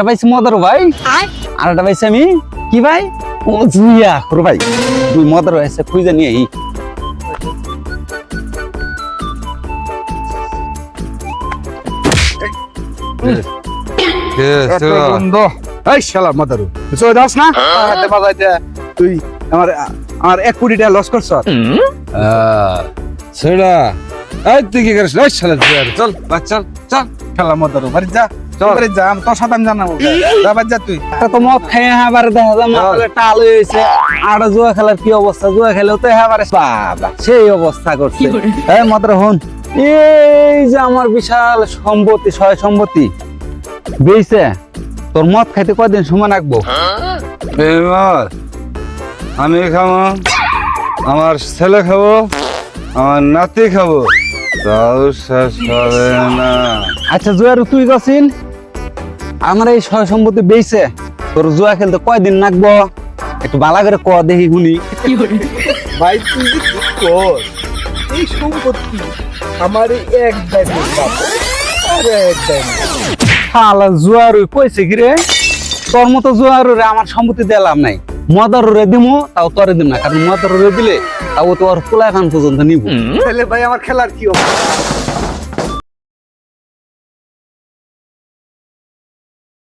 একটা পাইছি মদর ভাই আর একটা পাইছি আমি কি ভাই ও জুইয়া খোর ভাই দুই মদর আছে খুঁজে নিয়ে আই বন্ধু এই শালা মাদারু তুই দাস না হাতে বাজাইতে তুই আমার আমার 1 কোটি টাকা লস করছ সেটা এই তুই কি করিস এই শালা চল চল চল শালা মাদারু বাড়ি যা বাড়ি যা আমি তোর সাথে আমি জানাবো যা বাড়ি যা তুই তো মদ খাই আবার দেখা যায় মাথায় টাল হয়েছে আর জুয়া খেলার কি অবস্থা জুয়া খেলেও তো এবারে বাবা সেই অবস্থা করছে এই মদর হন এই যে আমার বিশাল সম্পত্তি সয় সম্পত্তি বেইছে তোর মদ খাইতে কয়দিন সময় রাখবো এবার আমি খাবো আমার ছেলে খাবো আমার নাতি খাবো তাও শেষ হবে না আচ্ছা জুয়ারু তুই গেছিন আমার এই সয় সম্পত্তি বেইছে তোর জুয়া খেলতে কয়দিন রাখবো একটু বালা করে ক দেখি শুনি ভাই তুই যে কি কর এই সম্পত্তি আমার এক ডাইমের বাপ আরে এক ডাইমের শালা জুয়ারু কইছে কি রে তোর মতো জুয়ারু রে আমার সম্পত্তি দিলাম নাই মদার রে দিমু তাও তোরে দিম না কারণ মদার রে দিলে তাও তোর পোলা খান পর্যন্ত নিব তাহলে ভাই আমার খেলার কি হবে